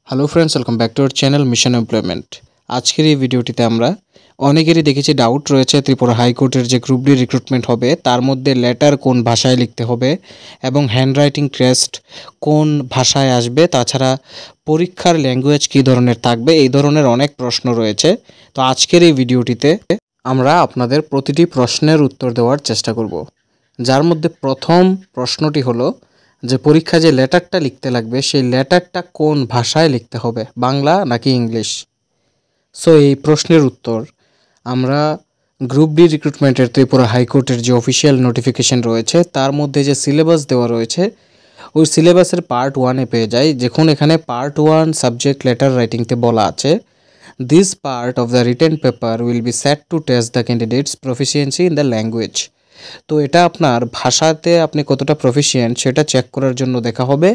Hello friends, welcome back to our channel mission employment. আজকের এই ভিডিওটিতে আমরা অনেকেরই দেখেছি ডাউট রয়েছে ত্রিপুরা হাইকোর্টের যে গ্রুপ ডি রিক্রুটমেন্ট হবে তার মধ্যে লেটার কোন ভাষায় লিখতে হবে এবং হ্যান্ডরাইটিং টেস্ট কোন ভাষায় আসবে, তাছাড়া পরীক্ষার ল্যাঙ্গুয়েজ কী ধরনের থাকবে, এই ধরনের অনেক প্রশ্ন রয়েছে। তো আজকের এই ভিডিওটিতে আমরা আপনাদের প্রতিটি প্রশ্নের উত্তর দেওয়ার চেষ্টা করব। যার মধ্যে প্রথম প্রশ্নটি হলো যে পরীক্ষায় যে লেটারটা লিখতে লাগবে সেই লেটারটা কোন ভাষায় লিখতে হবে, বাংলা নাকি ইংলিশ। সো এই প্রশ্নের উত্তর আমরা গ্রুপ ডি রিক্রুটমেন্টের ত্রিপুরা হাইকোর্টের যে অফিসিয়াল নোটিফিকেশন রয়েছে তার মধ্যে যে সিলেবাস দেওয়া রয়েছে ওই সিলেবাসের পার্ট 1-এ পেয়ে যাই। দেখুন এখানে পার্ট 1 সাবজেক্ট লেটার রাইটিংতে বলা আছে, this part of the written paper will be set to test the candidates proficiency in the language. তো এটা আপনার ভাষাতে আপনি কতটা প্রফিসিয়েন্ট সেটা চেক করার জন্য দেখা হবে,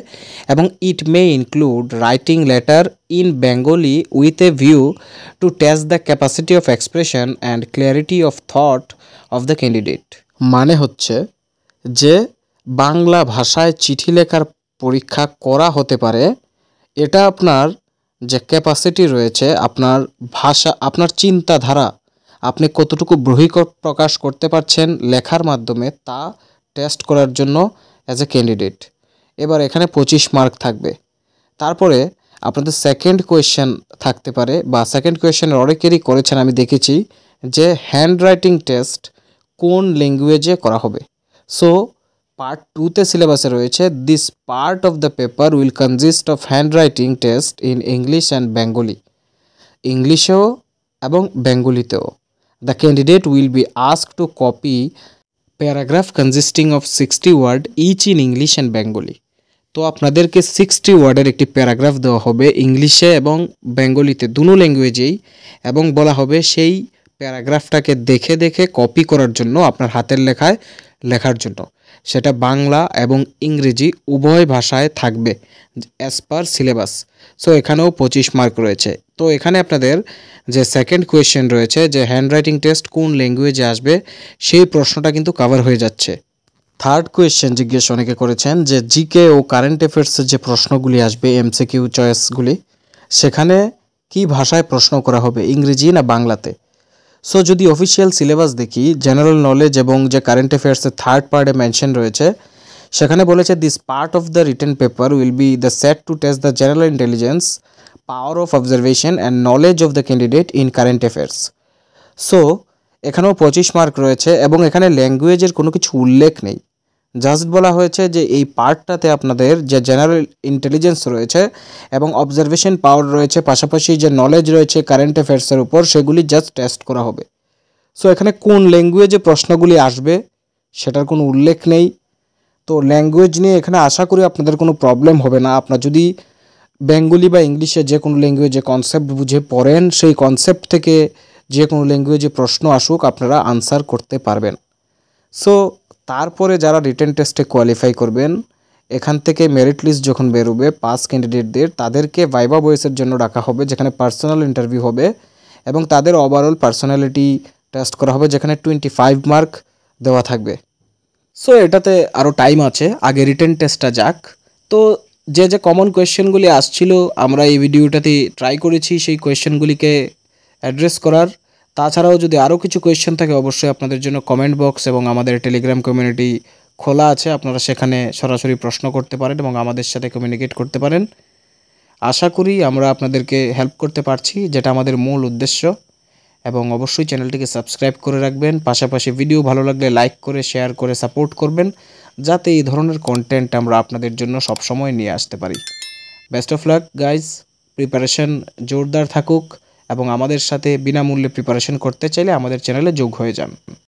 এবং it may include writing letter in Bengali with a view to test the capacity of expression and clarity of thought of the candidate. মানে হচ্ছে যে বাংলা ভাষায় চিঠি লেখার পরীক্ষা করা হতে পারে, এটা আপনার যে ক্যাপাসিটি রয়েছে, আপনার ভাষা, আপনার চিন্তাধারা, আপনি কতটুকু প্রকাশ করতে পারছেন লেখার মাধ্যমে তা টেস্ট করার জন্য অ্যাজ এ ক্যান্ডিডেট। এবার এখানে 25 মার্ক থাকবে। তারপরে আপনাদের সেকেন্ড কোয়েশ্চেন থাকতে পারে, বা সেকেন্ড কোয়েশ্চেনের অনেকেরই করেছেন আমি দেখেছি, যে হ্যান্ড রাইটিং টেস্ট কোন ল্যাঙ্গুয়েজে করা হবে। সো পার্ট 2-তে সিলেবাসে রয়েছে, this part of the paper will consist of hand writing test in English and Bengali. ইংলিশেও এবং বেঙ্গলিতেও। The candidate will be asked to copy paragraph consisting of 60 word each in English and Bengali. তো আপনাদেরকে 60 ওয়ার্ডের একটি প্যারাগ্রাফ দেওয়া হবে ইংলিশে এবং বেঙ্গলিতে, দুটো ল্যাঙ্গুয়েজেই, এবং বলা হবে সেই প্যারাগ্রাফটাকে দেখে দেখে কপি করার জন্য, আপনার হাতের লেখায় লেখার জন্য। সেটা বাংলা এবং ইংরেজি উভয় ভাষায় থাকবে অ্যাজ পার সিলেবাস। সো এখানেও 25 মার্ক রয়েছে। তো এখানে আপনাদের যে সেকেন্ড কোয়েশ্চেন রয়েছে যে হ্যান্ডরাইটিং টেস্ট কোন ল্যাঙ্গুয়েজে আসবে, সেই প্রশ্নটা কিন্তু কভার হয়ে যাচ্ছে। থার্ড কোয়েশ্চেন জিজ্ঞেস অনেকে করেছেন যে জিকে ও কারেন্ট অ্যাফেয়ার্সের যে প্রশ্নগুলি আসবে, এমসিকিউ চয়েসগুলি, সেখানে কি ভাষায় প্রশ্ন করা হবে, ইংরেজি না বাংলাতে। সো যদি অফিসিয়াল সিলেবাস দেখি, জেনারেল নলেজ এবং যে কারেন্ট অ্যাফেয়ার্সের থার্ড পার্টে মেনশন রয়েছে, সেখানে বলেছে this part of the written paper will be the set to test the general intelligence, power of observation and knowledge of the candidate in current affairs. So এখানেও 25 mark রয়েছে, এবং এখানে ল্যাঙ্গুয়েজের কোনো কিছু উল্লেখ নেই। জাস্ট বলা হয়েছে যে এই পার্টটাতে আপনাদের যে জেনারেল ইন্টেলিজেন্স রয়েছে এবং অবজারভেশন পাওয়ার রয়েছে, পাশাপাশি যে নলেজ রয়েছে কারেন্ট অ্যাফেয়ার্সের উপর, সেগুলি জাস্ট টেস্ট করা হবে। সো এখানে কোন ল্যাঙ্গুয়েজে প্রশ্নগুলি আসবে সেটার কোনো উল্লেখ নেই। তো ল্যাঙ্গুয়েজ নিয়ে এখানে আশা করি আপনাদের কোনো প্রবলেম হবে না। আপনার যদি বেঙ্গলি বা ইংলিশে যে কোনো ল্যাঙ্গুয়েজে কনসেপ্ট বুঝে পড়েন, সেই কনসেপ্ট থেকে যে কোনো ল্যাঙ্গুয়েজে প্রশ্ন আসুক আপনারা আনসার করতে পারবেন। সো তারপরে যারা রিটেন টেস্টে কোয়ালিফাই করবেন, এখান থেকে মেরিট লিস্ট যখন বেরোবে পাস ক্যান্ডিডেটদের, তাদেরকে ভাইভা ভয়েসের জন্য ডাকা হবে, যেখানে পার্সোনাল ইন্টারভিউ হবে এবং তাদের ওভারঅল পার্সোনালিটি টেস্ট করা হবে, যেখানে 25 মার্ক দেওয়া থাকবে। সো এটাতে আরও টাইম আছে, আগে রিটেন টেস্টটা যাক। তো যে যে কমন কোয়েশ্চেনগুলি আসছিল আমরা এই ভিডিওটাতে ট্রাই করেছি সেই কোয়েশ্চেনগুলিকে অ্যাড্রেস করার। তাছাড়াও যদি আরও কিছু কোয়েশ্চেন থাকে অবশ্যই আপনাদের জন্য কমেন্ট বক্স এবং আমাদের টেলিগ্রাম কমিউনিটি খোলা আছে, আপনারা সেখানে সরাসরি প্রশ্ন করতে পারেন এবং আমাদের সাথে কমিউনিকেট করতে পারেন। আশা করি আমরা আপনাদেরকে হেল্প করতে পারছি, যেটা আমাদের মূল উদ্দেশ্য। এবং অবশ্যই চ্যানেলটিকে সাবস্ক্রাইব করে রাখবেন, পাশাপাশি ভিডিও ভালো লাগলে লাইক করে শেয়ার করে সাপোর্ট করবেন, যাতে এই ধরনের কন্টেন্ট আমরা আপনাদের জন্য সবসময় নিয়ে আসতে পারি। Best of luck guys, preparation জোরদার থাকুক, এবং আমাদের সাথে বিনামূল্যে প্রিপারেশন করতে চাইলে আমাদের চ্যানেলে যোগ হয়ে যান।